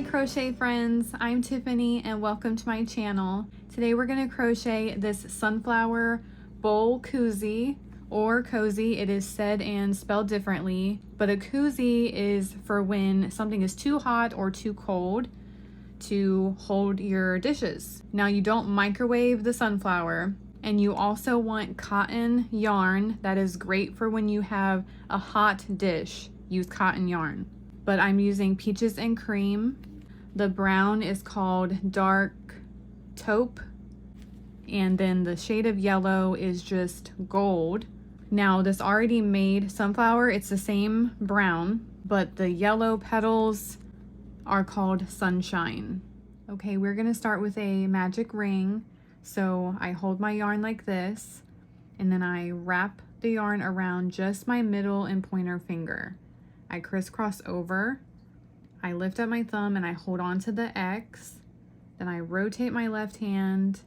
crochet friends, I'm Tiffany and welcome to my channel. Today we're going to crochet this sunflower bowl koozie or cozy. It is said and spelled differently, but a koozie is for when something is too hot or too cold to hold your dishes. Now you don't microwave the sunflower, and you also want cotton yarn. That is great for when you have a hot dish. Use cotton yarn. But I'm using peaches and cream. The brown is called dark taupe, and then the shade of yellow is just gold. Now this already made sunflower, it's the same brown, but the yellow petals are called sunshine. Okay, we're gonna start with a magic ring. So I hold my yarn like this, and then I wrap the yarn around just my middle and pointer finger. I crisscross over, I lift up my thumb and I hold on to the X, then I rotate my left hand,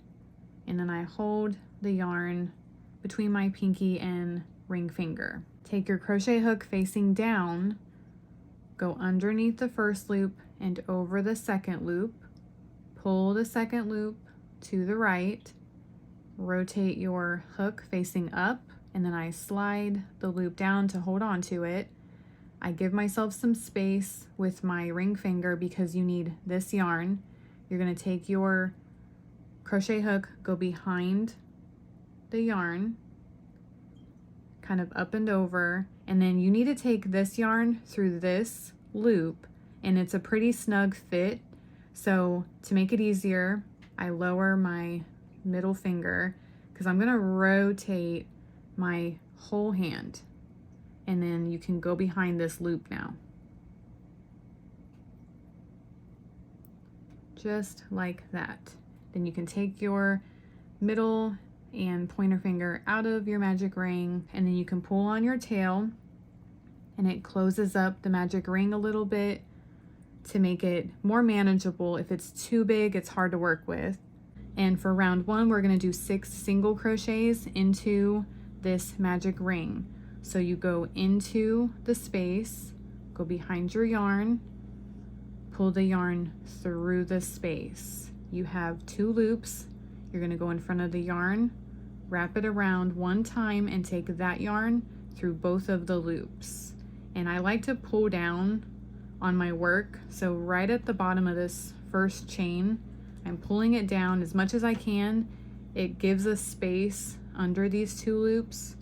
and then I hold the yarn between my pinky and ring finger. Take your crochet hook facing down, go underneath the first loop and over the second loop, pull the second loop to the right, rotate your hook facing up, and then I slide the loop down to hold on to it. I give myself some space with my ring finger because you need this yarn. You're going to take your crochet hook, go behind the yarn, kind of up and over, and then you need to take this yarn through this loop, and it's a pretty snug fit. So to make it easier, I lower my middle finger because I'm going to rotate my whole hand. And then you can go behind this loop now. Just like that. Then you can take your middle and pointer finger out of your magic ring, and then you can pull on your tail, and it closes up the magic ring a little bit to make it more manageable. If it's too big, it's hard to work with. And for round one, we're going to do 6 single crochets into this magic ring. So you go into the space, go behind your yarn, pull the yarn through the space. You have 2 loops. You're going to go in front of the yarn, wrap it around one time, and take that yarn through both of the loops. And I like to pull down on my work. So right at the bottom of this first chain, I'm pulling it down as much as I can. It gives us space under these 2 loops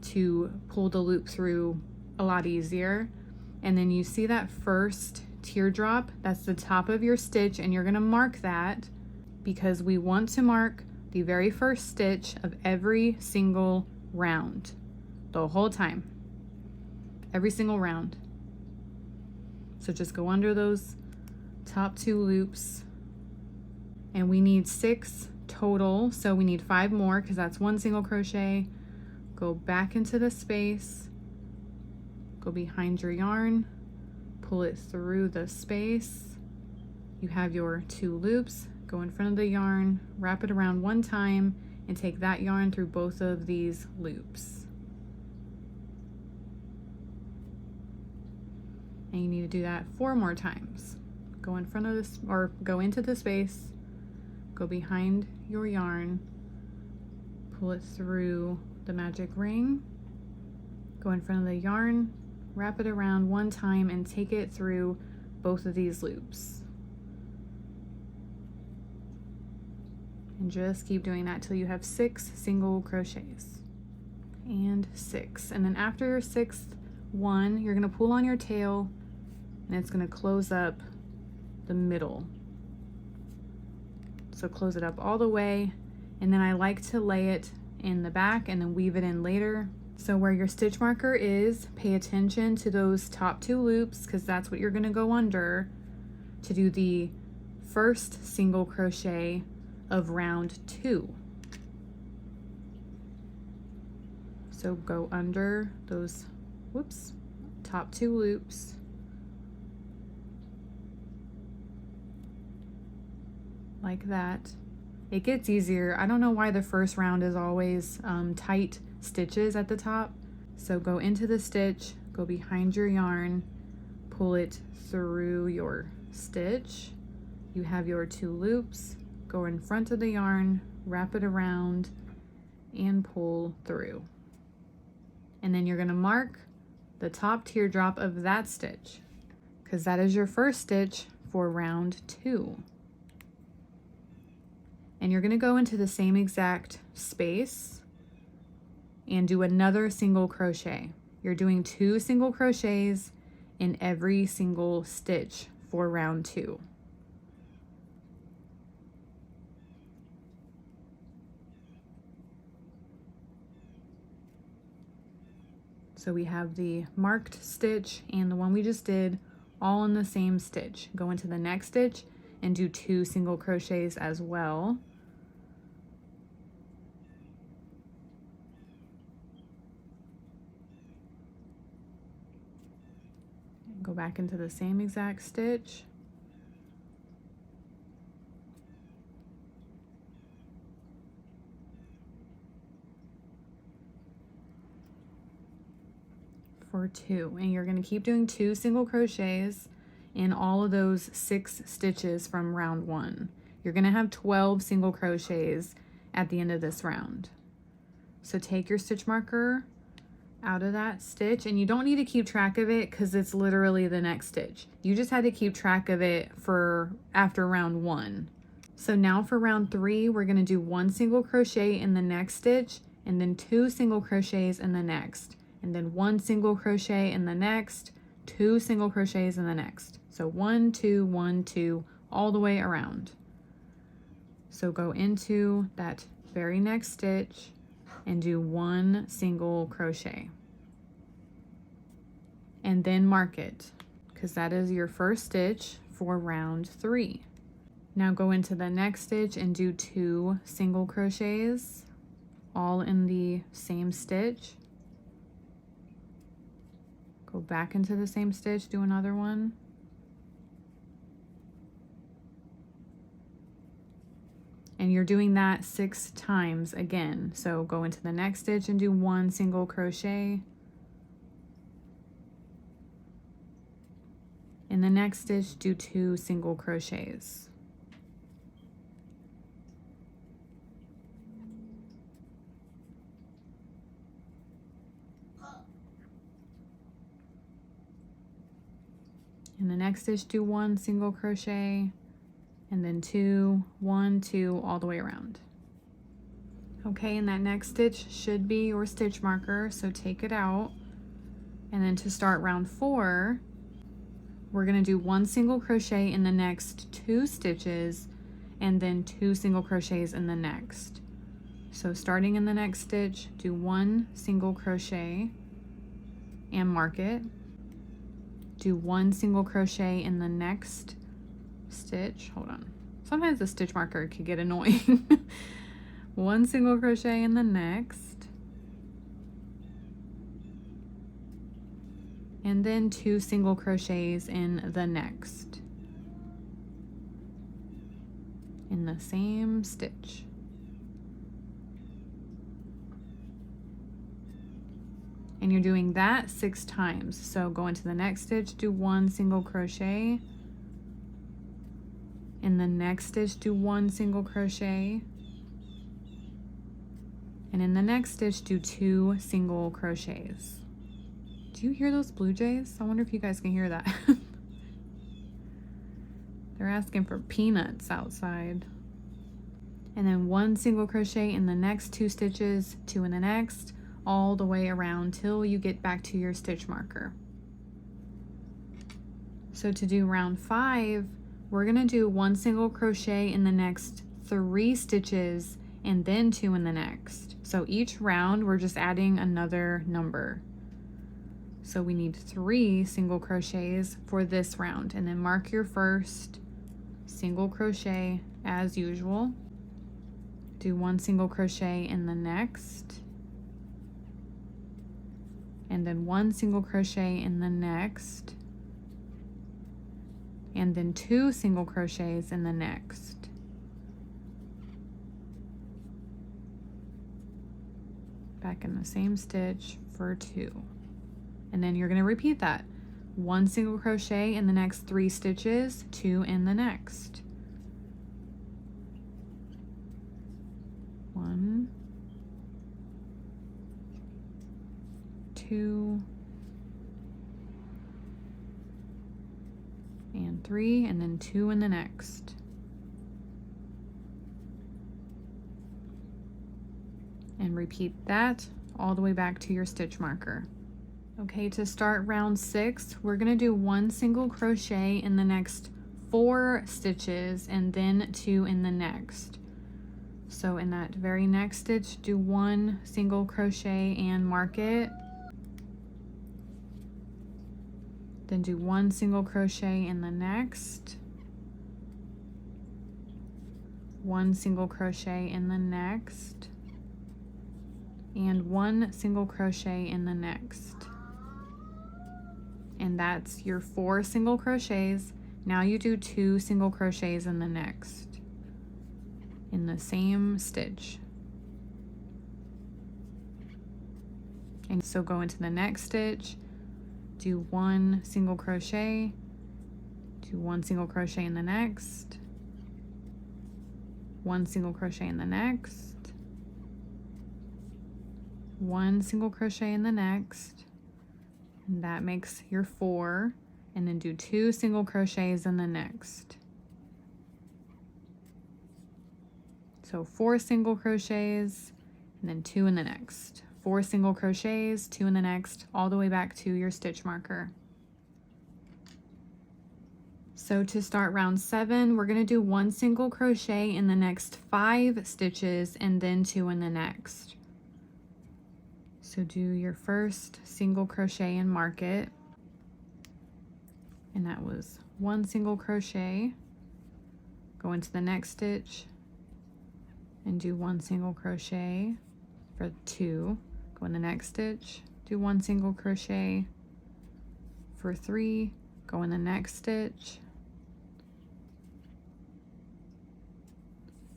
to pull the loop through a lot easier. And then you see that first teardrop, that's the top of your stitch, and you're going to mark that because we want to mark the very first stitch of every single round, the whole time, every single round. So just go under those top 2 loops, and we need 6 total, so we need 5 more because that's 1 single crochet. Go back into the space, go behind your yarn, pull it through the space. You have your 2 loops, go in front of the yarn, wrap it around one time, and take that yarn through both of these loops. And you need to do that 4 more times. Go in front of this, or go into the space, go behind your yarn, pull it through the magic ring, go in front of the yarn, wrap it around one time, and take it through both of these loops. And just keep doing that till you have 6 single crochets. And 6. And then after your 6th one, you're going to pull on your tail, and it's going to close up the middle. So close it up all the way, and then I like to lay it in the back and then weave it in later. So where your stitch marker is, pay attention to those top 2 loops because that's what you're going to go under to do the first single crochet of round 2. So go under those, top 2 loops, like that. It gets easier. I don't know why the first round is always tight stitches at the top. So go into the stitch, go behind your yarn, pull pull it through your stitch. You have your 2 loops, go in front of the yarn, wrap it around, and pull through. And then you're going to mark the top teardrop of that stitch, because that is your first stitch for round 2. And you're going to go into the same exact space and do another single crochet. You're doing 2 single crochets in every single stitch for round 2. So we have the marked stitch and the one we just did all in the same stitch. Go into the next stitch and do 2 single crochets as well. Go back into the same exact stitch. For 2, and you're going to keep doing 2 single crochets in all of those 6 stitches from round 1. You're going to have 12 single crochets at the end of this round. So take your stitch marker out of that stitch, and you don't need to keep track of it because it's literally the next stitch. You just had to keep track of it for after round 1. So now for round 3, we're going to do 1 single crochet in the next stitch, and then 2 single crochets in the next, and then 1 single crochet in the next, 2 single crochets in the next. So 1, 2, 1, 2, all the way around. So go into that very next stitch and do 1 single crochet. And then mark it, because that is your first stitch for round 3. Now go into the next stitch and do 2 single crochets, all in the same stitch. Go back into the same stitch, do another one. And you're doing that 6 times again. So go into the next stitch and do 1 single crochet. In the next stitch, do 2 single crochets. In the next stitch, do 1 single crochet, and then 2, 1, 2, all the way around. Okay, and that next stitch should be your stitch marker, so take it out. And then to start round 4, we're going to do 1 single crochet in the next 2 stitches, and then 2 single crochets in the next. So starting in the next stitch, do 1 single crochet and mark it. Do 1 single crochet in the next stitch. Hold on. Sometimes the stitch marker could get annoying. 1 single crochet in the next. And then 2 single crochets in the next. In the same stitch. And you're doing that 6 times. So go into the next stitch, do 1 single crochet. In the next stitch, do 1 single crochet. And in the next stitch, do 2 single crochets. Do you hear those blue jays? I wonder if you guys can hear that. They're asking for peanuts outside. And then 1 single crochet in the next 2 stitches, 2 in the next, all the way around till you get back to your stitch marker. So to do round 5, we're going to do 1 single crochet in the next 3 stitches and then 2 in the next. So each round we're just adding another number. So we need 3 single crochets for this round, and then mark your first single crochet as usual. Do 1 single crochet in the next, and then 1 single crochet in the next, and then 2 single crochets in the next. Back in the same stitch for 2. And then you're going to repeat that 1 single crochet in the next 3 stitches, 2 in the next. 1, 2, and 3, and then 2 in the next. And repeat that all the way back to your stitch marker. Okay, to start round 6, we're going to do 1 single crochet in the next 4 stitches and then 2 in the next. So in that very next stitch, do 1 single crochet and mark it. Then do 1 single crochet in the next, 1 single crochet in the next, and 1 single crochet in the next. And that's your 4 single crochets. Now you do 2 single crochets in the next, in the same stitch. And so go into the next stitch, do 1 single crochet, do 1 single crochet in the next, 1 single crochet in the next, 1 single crochet in the next, and that makes your 4, and then do 2 single crochets in the next. So 4 single crochets and then 2 in the next. 4 single crochets, 2 in the next, all the way back to your stitch marker. So to start round 7, we're going to do 1 single crochet in the next 5 stitches and then 2 in the next. So do your first single crochet and mark it. And that was 1 single crochet. Go into the next stitch and do 1 single crochet for 2. Go in the next stitch, do 1 single crochet for 3, go in the next stitch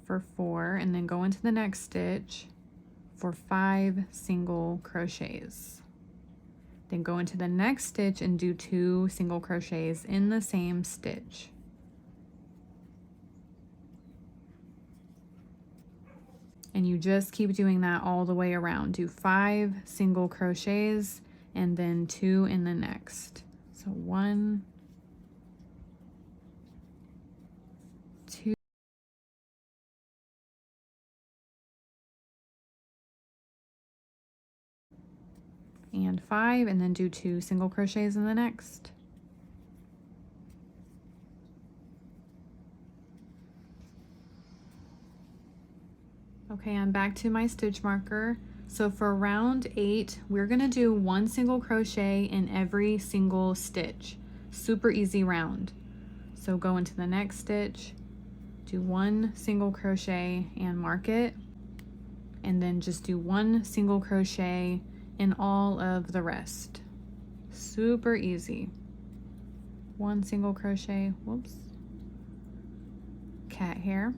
for 4, and then go into the next stitch for 5 single crochets. Then go into the next stitch and do 2 single crochets in the same stitch. And you just keep doing that all the way around. Do 5 single crochets and then 2 in the next. So 1, 2, and 5, and then do 2 single crochets in the next. Okay, I'm back to my stitch marker. So for round 8, we're gonna do 1 single crochet in every single stitch. Super easy round. So go into the next stitch, do 1 single crochet and mark it, and then just do 1 single crochet in all of the rest. Super easy. 1 single crochet, whoops, cat hair,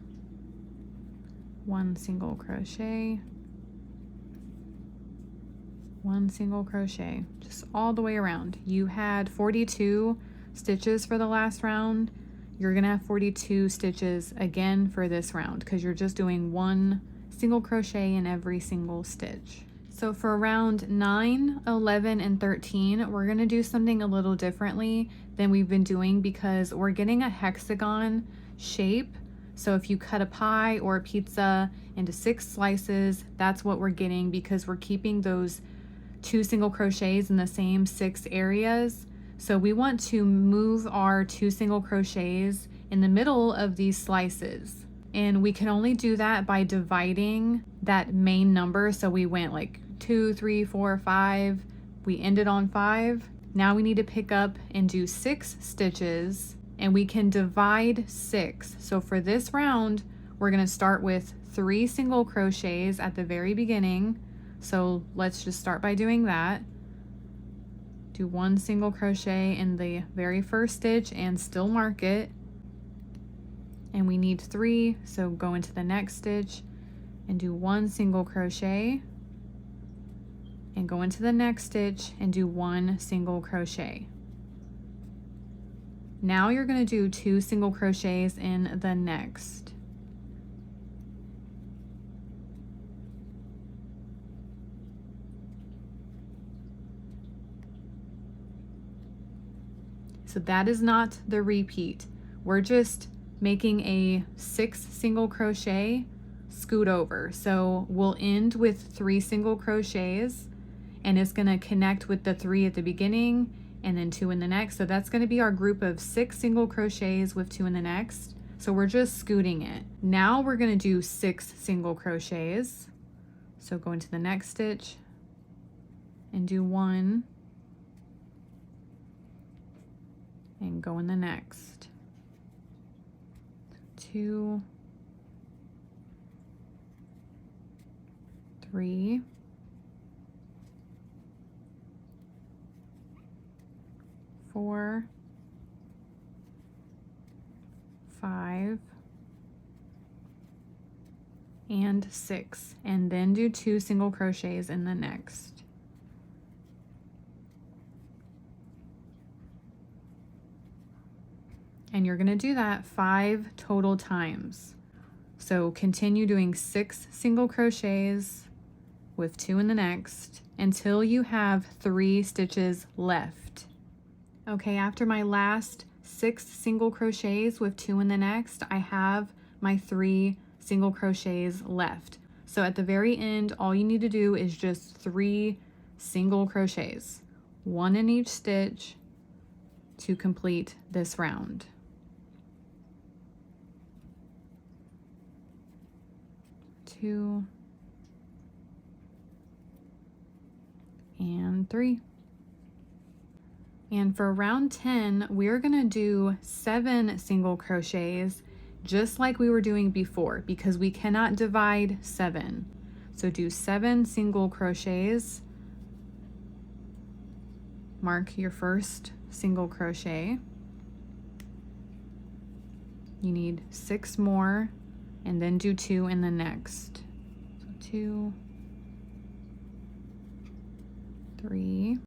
1 single crochet, 1 single crochet, just all the way around. You had 42 stitches for the last round. You're gonna have 42 stitches again for this round because you're just doing 1 single crochet in every single stitch. So for round 9, 11, and 13, we're gonna do something a little differently than we've been doing because we're getting a hexagon shape. So if you cut a pie or a pizza into 6 slices, that's what we're getting because we're keeping those 2 single crochets in the same 6 areas. So we want to move our 2 single crochets in the middle of these slices. And we can only do that by dividing that main number. So we went like 2, 3, 4, 5. We ended on 5. Now we need to pick up and do 6 stitches, and we can divide 6. So for this round, we're going to start with 3 single crochets at the very beginning. So let's just start by doing that. Do 1 single crochet in the very first stitch and still mark it. And we need 3, so go into the next stitch and do 1 single crochet and go into the next stitch and do 1 single crochet. Now you're going to do 2 single crochets in the next. So that is not the repeat. We're just making a 6 single crochet, scoot over. So we'll end with 3 single crochets, and it's going to connect with the 3 at the beginning and then 2 in the next. So that's going to be our group of 6 single crochets with 2 in the next. So we're just scooting it. Now we're going to do 6 single crochets. So go into the next stitch and do 1 and go in the next. 2, 3, 4, 5, and 6, and then do 2 single crochets in the next. And you're going to do that 5 total times. So continue doing 6 single crochets with 2 in the next until you have 3 stitches left. Okay, after my last 6 single crochets with 2 in the next, I have my 3 single crochets left. So at the very end, all you need to do is just 3 single crochets, 1 in each stitch, to complete this round. 2 and 3. And for round 10, we're going to do 7 single crochets just like we were doing before because we cannot divide 7. So do 7 single crochets. Mark your first single crochet. You need 6 more and then do 2 in the next. So 2, 3,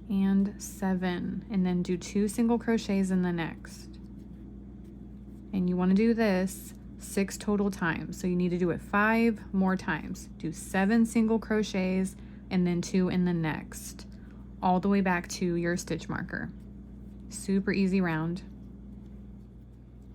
and 7, and then do 2 single crochets in the next. And you want to do this 6 total times, so you need to do it 5 more times. Do 7 single crochets and then 2 in the next, all the way back to your stitch marker. Super easy round.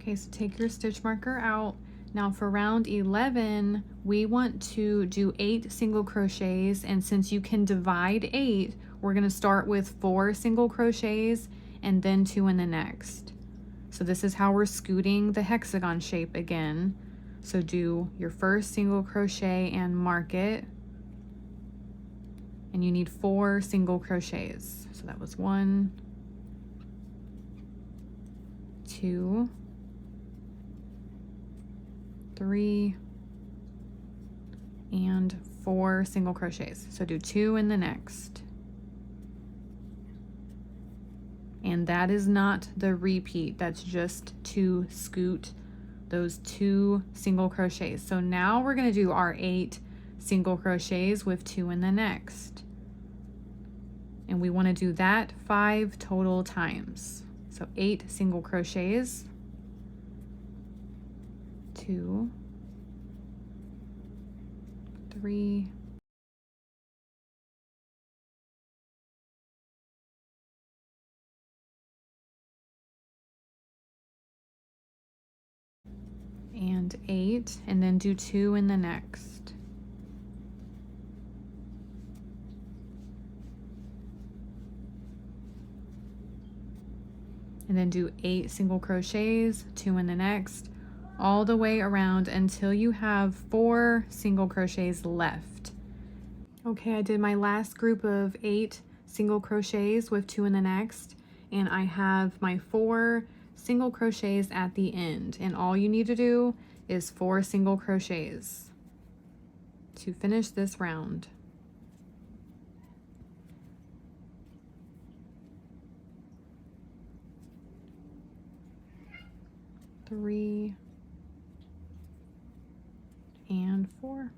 Okay, so take your stitch marker out. Now for round 11, we want to do 8 single crochets, and since you can divide 8, we're going to start with 4 single crochets and then 2 in the next. So this is how we're scooting the hexagon shape again. So do your first single crochet and mark it. And you need 4 single crochets. So that was 1, 2, 3, and 4 single crochets. So do 2 in the next. And that is not the repeat, that's just to scoot those 2 single crochets. So now we're going to do our 8 single crochets with 2 in the next. And we want to do that 5 total times. So 8 single crochets, 2, 3, 8, and then do 2 in the next. And then do 8 single crochets, 2 in the next, all the way around until you have 4 single crochets left. Okay, I did my last group of 8 single crochets with 2 in the next, and I have my 4 single crochets at the end, and all you need to do is 4 single crochets to finish this round. Three and 4.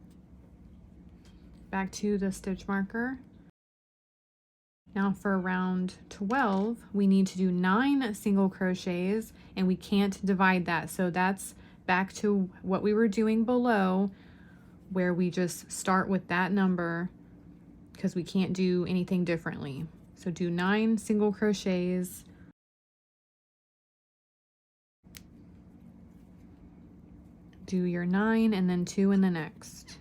back to the stitch marker. Now for round 12, we need to do 9 single crochets, and we can't divide that. So that's back to what we were doing below, where we just start with that number because we can't do anything differently. So do 9 single crochets. Do your 9 and then 2 in the next.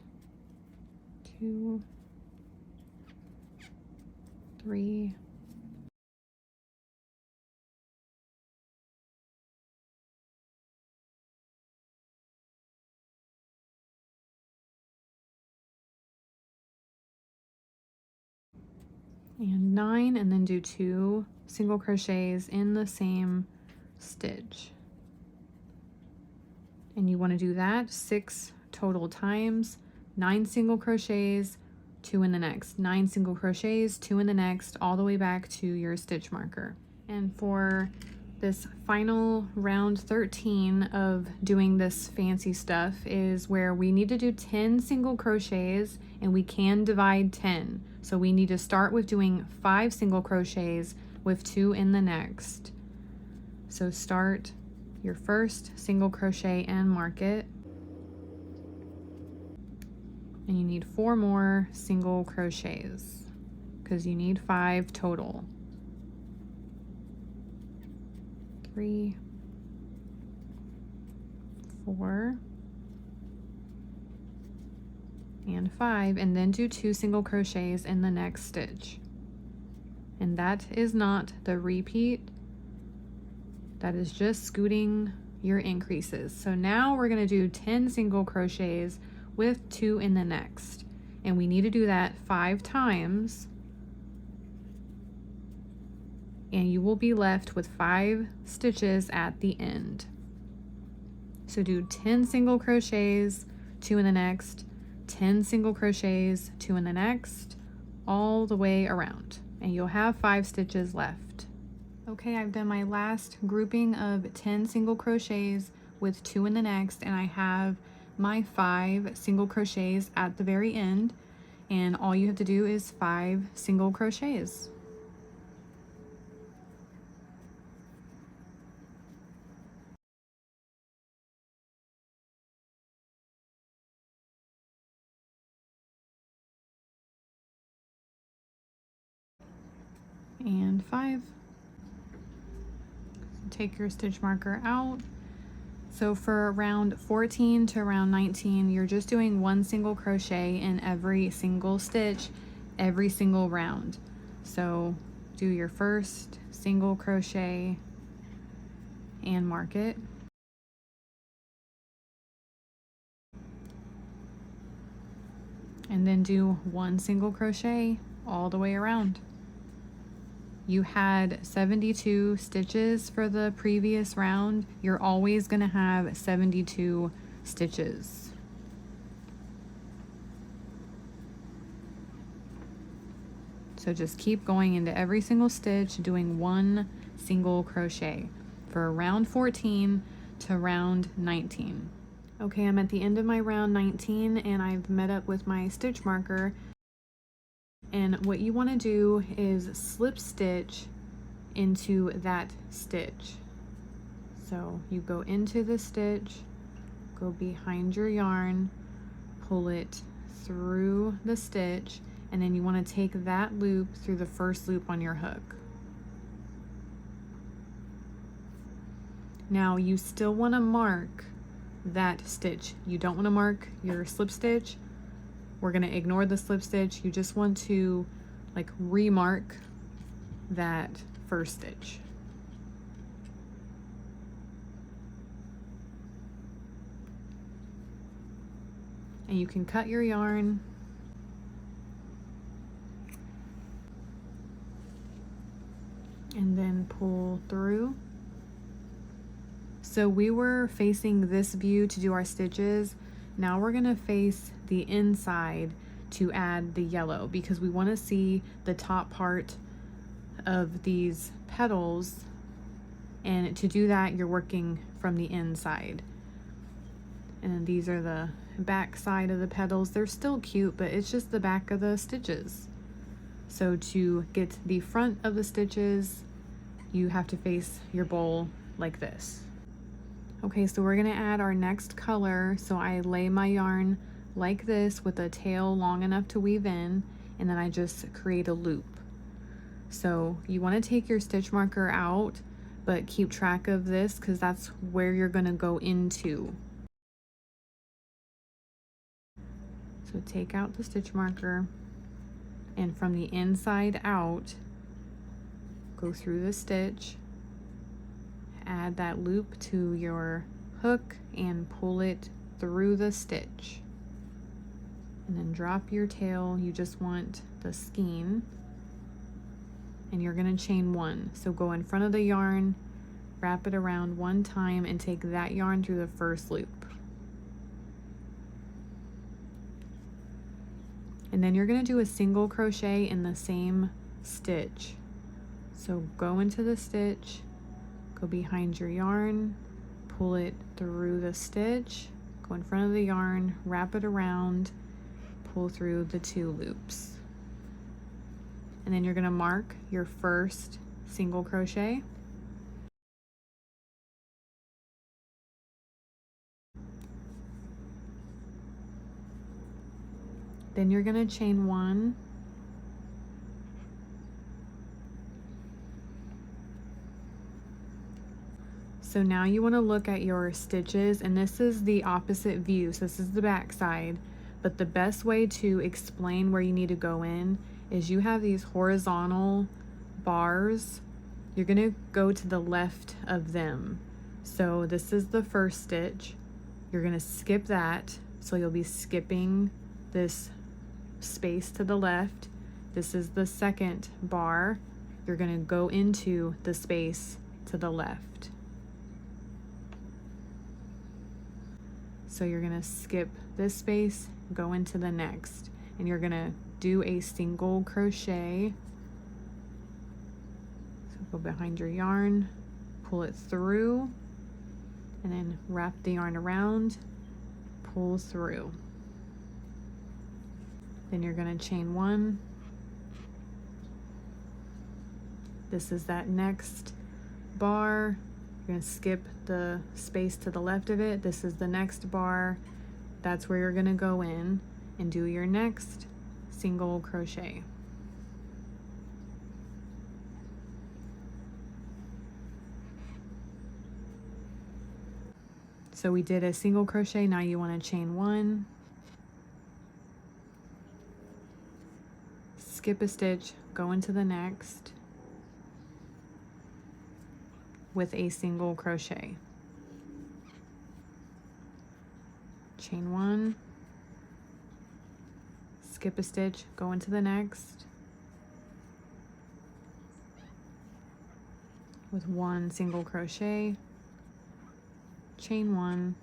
2, 3, 9, and then do 2 single crochets in the same stitch. And you want to do that 6 total times. 9 single crochets, 2 in the next, 9 single crochets, 2 in the next, all the way back to your stitch marker. And for this final round 13 of doing this fancy stuff is where we need to do 10 single crochets, and we can divide 10. So we need to start with doing 5 single crochets with 2 in the next. So start your first single crochet and mark it. And you need 4 more single crochets because you need 5 total. 3, 4, and 5, and then do 2 single crochets in the next stitch. And that is not the repeat, that is just scooting your increases. So now we're going to do 10 single crochets with 2 in the next, and we need to do that 5 times, and you will be left with 5 stitches at the end. So do 10 single crochets, 2 in the next, 10 single crochets, 2 in the next, all the way around, and you'll have 5 stitches left. Okay, I've done my last grouping of 10 single crochets with 2 in the next, and I have my 5 single crochets at the very end, and all you have to do is 5 single crochets. And 5. Take your stitch marker out. So for round 14 to round 19, you're just doing 1 single crochet in every single stitch, every single round. So do your first single crochet and mark it. And then do 1 single crochet all the way around. You had 72 stitches for the previous round. You're always going to have 72 stitches. So just keep going into every single stitch, doing 1 single crochet for round 14 to round 19. Okay, I'm at the end of my round 19, and I've met up with my stitch marker. And what you want to do is slip stitch into that stitch. So you go into the stitch, go behind your yarn, pull it through the stitch, and then you want to take that loop through the first loop on your hook. Now you still want to mark that stitch. You don't want to mark your slip stitch. We're going to ignore the slip stitch. You just want to like remark that first stitch. And you can cut your yarn. And then pull through. So we were facing this view to do our stitches. Now we're going to face the inside to add the yellow because we want to see the top part of these petals, and to do that you're working from the inside. And then these are the back side of the petals. They're still cute, but it's just the back of the stitches. So to get the front of the stitches, you have to face your bowl like this. Okay, so we're gonna add our next color. So I lay my yarn like this with a tail long enough to weave in, and then I just create a loop. So you wanna take your stitch marker out, but keep track of this because that's where you're gonna go into. So take out the stitch marker, and from the inside out, go through the stitch, add that loop to your hook and pull it through the stitch. And then drop your tail. You just want the skein, and you're gonna chain one. So go in front of the yarn, wrap it around one time, and take that yarn through the first loop. And then you're gonna do a single crochet in the same stitch. So go into the stitch, go behind your yarn, pull it through the stitch, go in front of the yarn, wrap it around, pull through the 2 loops. And then you're gonna mark your first single crochet. Then you're gonna chain 1. So now you want to look at your stitches, and this is the opposite view. So this is the back side, but the best way to explain where you need to go in is you have these horizontal bars. You're going to go to the left of them. So this is the first stitch. You're going to skip that. So you'll be skipping this space to the left. This is the second bar. You're going to go into the space to the left. So you're gonna skip this space, go into the next, and you're gonna do a single crochet. So go behind your yarn, pull it through, and then wrap the yarn around, pull through. Then you're gonna chain 1. This is that next bar. You're gonna skip the space to the left of it. This is the next bar. That's where you're gonna go in and do your next single crochet. So we did a single crochet. Now you want to chain 1, skip a stitch, go into the next with a single crochet. Chain 1, skip a stitch, go into the next with 1 single crochet, chain 1,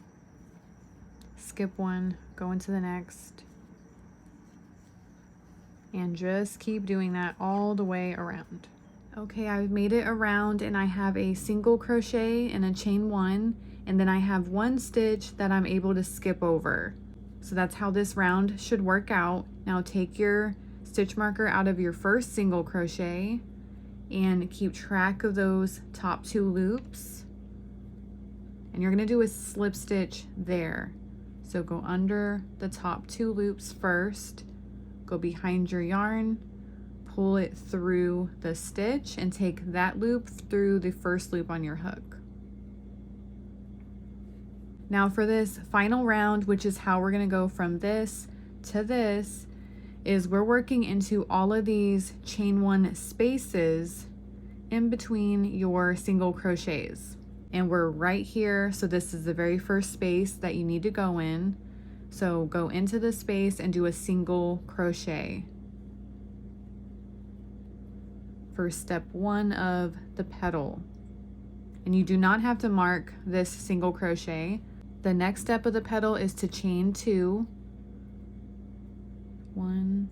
skip 1, go into the next, and just keep doing that all the way around. Okay, I've made it around, and I have a single crochet and a chain 1, and then I have 1 stitch that I'm able to skip over. So that's how this round should work out. Now take your stitch marker out of your first single crochet and keep track of those top 2 loops. And you're gonna do a slip stitch there. So go under the top 2 loops first, go behind your yarn, pull it through the stitch, and take that loop through the first loop on your hook. Now for this final round, which is how we're gonna go from this to this, is we're working into all of these chain 1 spaces in between your single crochets. And we're right here, so this is the very first space that you need to go in. So go into the space and do a single crochet for step 1 of the petal. And you do not have to mark this single crochet. The next step of the petal is to chain 2. 1,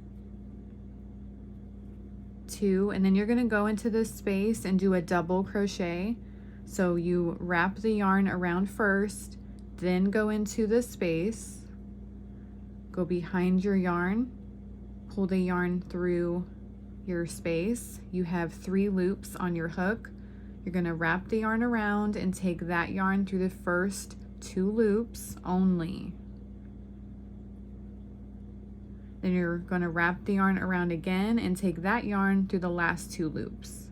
2, and then you're going to go into this space and do a double crochet. So you wrap the yarn around first, then go into the space, go behind your yarn, pull the yarn through your space. You have 3 loops on your hook. You're going to wrap the yarn around and take that yarn through the first 2 loops only. Then you're going to wrap the yarn around again and take that yarn through the last 2 loops.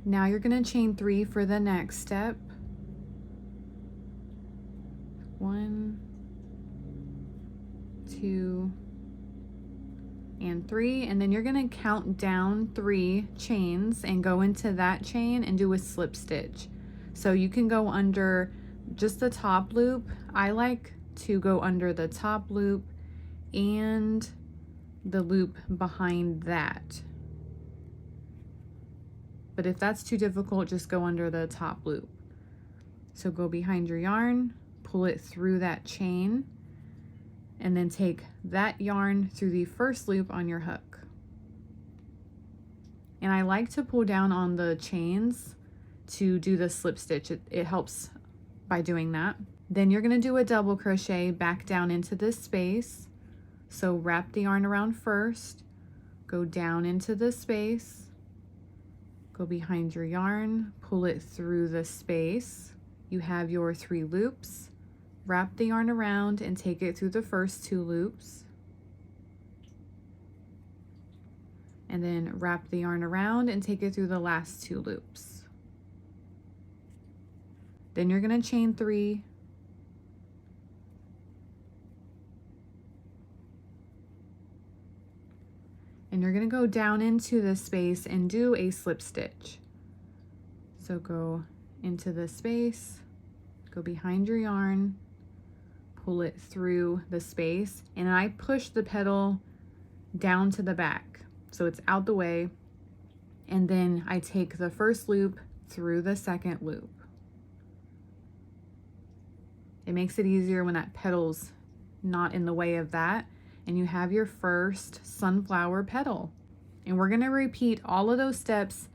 Now you're going to chain 3 for the next step. 1, 2, and 3, and then you're going to count down 3 chains and go into that chain and do a slip stitch. So you can go under just the top loop. I like to go under the top loop and the loop behind that. But if that's too difficult, just go under the top loop. So go behind your yarn, pull it through that chain, and then take that yarn through the first loop on your hook. And I like to pull down on the chains to do the slip stitch. It helps by doing that. Then you're going to do a double crochet back down into this space. So wrap the yarn around first, go down into the space, go behind your yarn, pull it through the space. You have your 3 loops. Wrap the yarn around and take it through the first 2 loops. And then wrap the yarn around and take it through the last 2 loops. Then you're going to chain 3. And you're going to go down into the space and do a slip stitch. So go into the space, go behind your yarn, pull it through the space, and I push the petal down to the back so it's out the way, and then I take the first loop through the second loop. It makes it easier when that petal's not in the way of that, and you have your first sunflower petal. And we're going to repeat all of those steps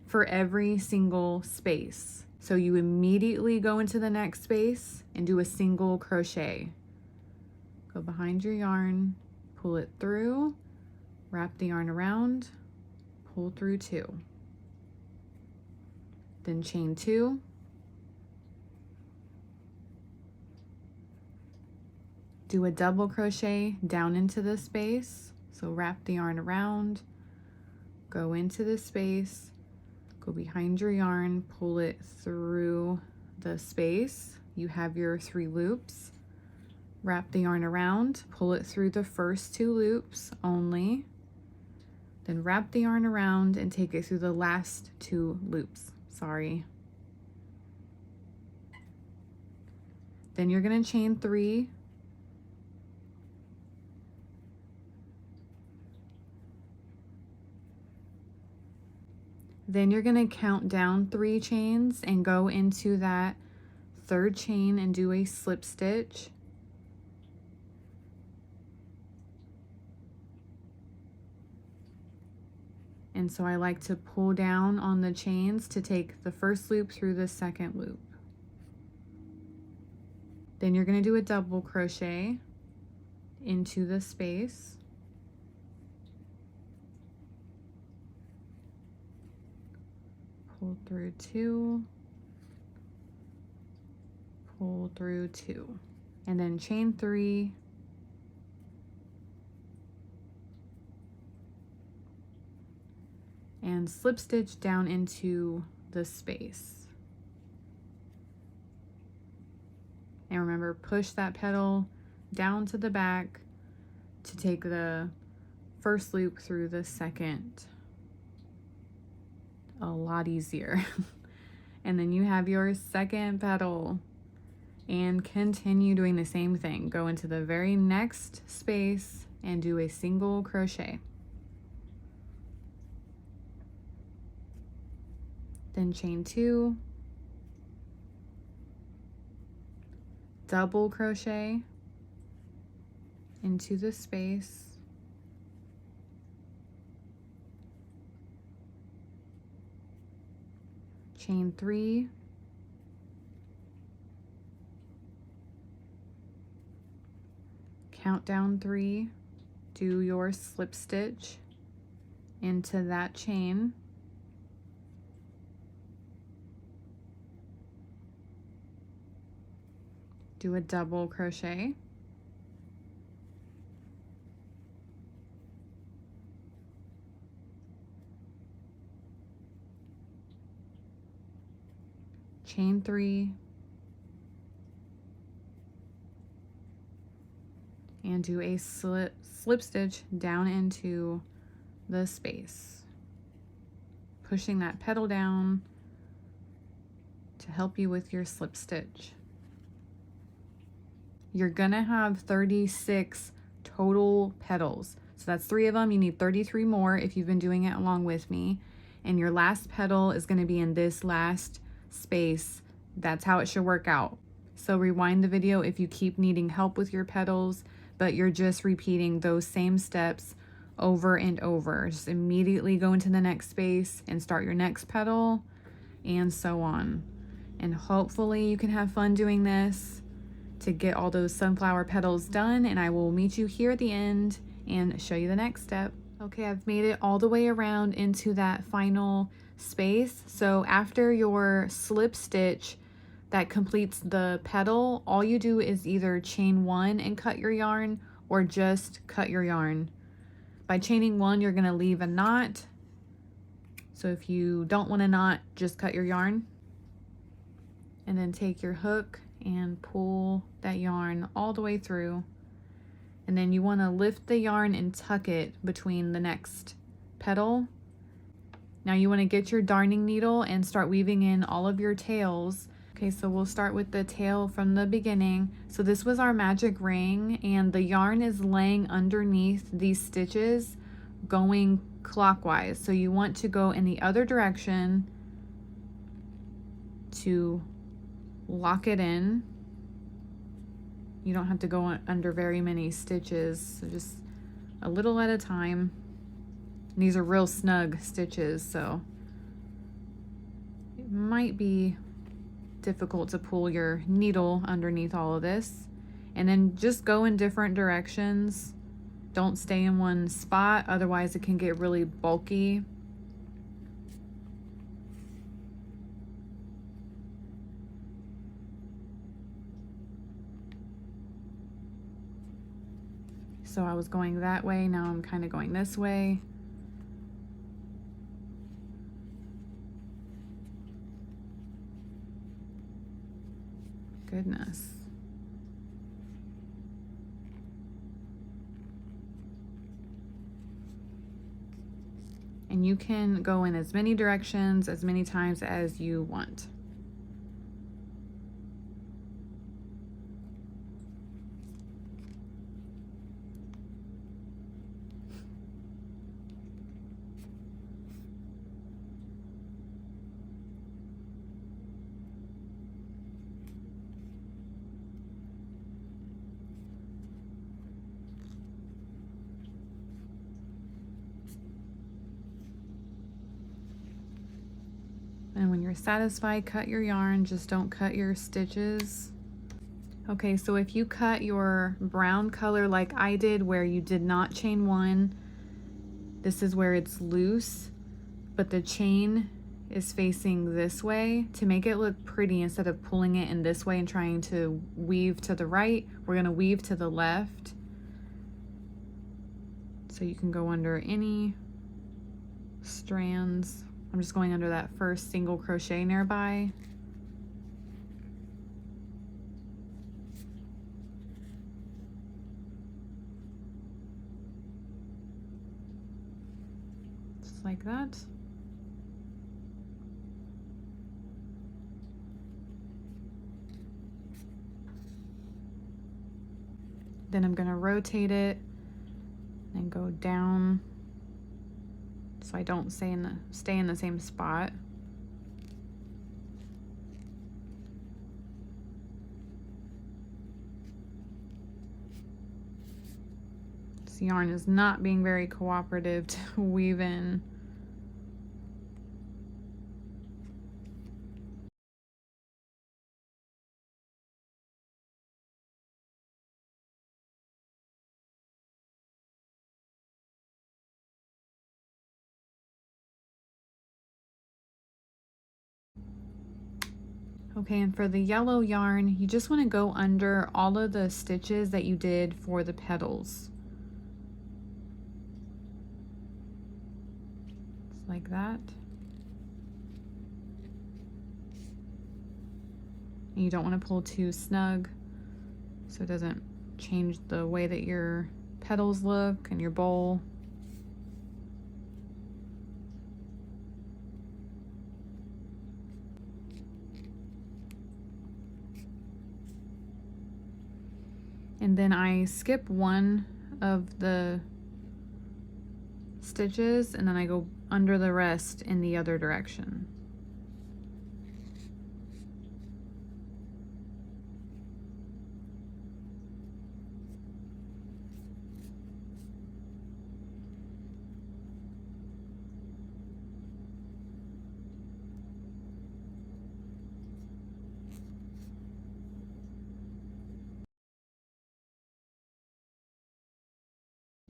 for every single space. So you immediately go into the next space and do a single crochet. Go behind your yarn, pull it through, wrap the yarn around, pull through 2. Then chain 2. Do a double crochet down into the space. So wrap the yarn around, go into the space, go behind your yarn, pull it through the space. You have your 3 loops. Wrap the yarn around, pull it through the first 2 loops only. Then wrap the yarn around and take it through the last 2 loops. Sorry. Then you're going to chain 3. Then you're going to count down 3 chains and go into that 3rd chain and do a slip stitch. And so I like to pull down on the chains to take the first loop through the second loop. Then you're going to do a double crochet into the space. Pull through 2, pull through 2, and then chain 3, and slip stitch down into the space. And remember, push that petal down to the back to take the first loop through the second. A lot easier. And then you have your second petal, and continue doing the same thing. Go into the very next space and do a single crochet. Then chain 2, double crochet into the space, chain 3, count down 3, do your slip stitch into that chain, do a double crochet, chain 3, and do a slip stitch down into the space, pushing that petal down to help you with your slip stitch. You're gonna have 36 total petals. So that's 3 of them. You need 33 more if you've been doing it along with me. And your last petal is gonna be in this last space. That's how it should work out. So rewind the video if you keep needing help with your petals, but you're just repeating those same steps over and over. Just immediately go into the next space and start your next petal, and so on. And hopefully you can have fun doing this to get all those sunflower petals done, and I will meet you here at the end and show you the next step. Okay, I've made it all the way around into that final space. So after your slip stitch that completes the petal, all you do is either chain 1 and cut your yarn, or just cut your yarn. By chaining 1, you're gonna leave a knot. So if you don't want a knot, just cut your yarn. And then take your hook and pull that yarn all the way through. And then you wanna lift the yarn and tuck it between the next petal. Now you wanna get your darning needle and start weaving in all of your tails. Okay, so we'll start with the tail from the beginning. So this was our magic ring, and the yarn is laying underneath these stitches going clockwise. So you want to go in the other direction to lock it in. You don't have to go under very many stitches, so just a little at a time. And these are real snug stitches, so it might be difficult to pull your needle underneath all of this. And then just go in different directions. Don't stay in one spot, otherwise it can get really bulky. So I was going that way, now I'm kind of going this way. Goodness. And you can go in as many directions, as many times as you want. And when you're satisfied, cut your yarn, just don't cut your stitches. Okay, so if you cut your brown color like I did, where you did not chain 1, this is where it's loose, but the chain is facing this way. To make it look pretty, instead of pulling it in this way and trying to weave to the right, we're gonna weave to the left. So you can go under any strands. I'm just going under that first single crochet nearby. Just like that. Then I'm going to rotate it and go down so I don't stay in the same spot. This yarn is not being very cooperative to weave in. Okay, and for the yellow yarn, you just want to go under all of the stitches that you did for the petals. Just like that. And you don't want to pull too snug so it doesn't change the way that your petals look and your bowl. And then I skip one of the stitches and then I go under the rest in the other direction.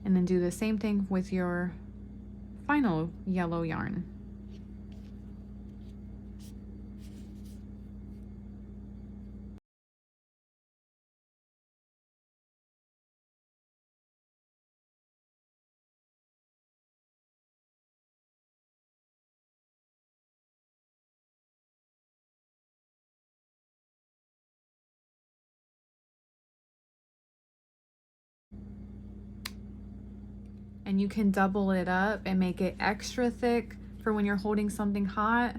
And then do the same thing with your final yellow yarn. And you can double it up and make it extra thick for when you're holding something hot.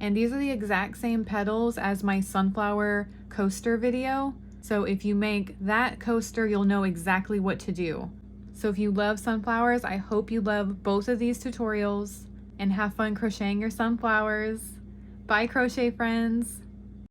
And these are the exact same petals as my sunflower coaster video. So if you make that coaster, you'll know exactly what to do. So if you love sunflowers, I hope you love both of these tutorials and have fun crocheting your sunflowers. Bye, crochet friends.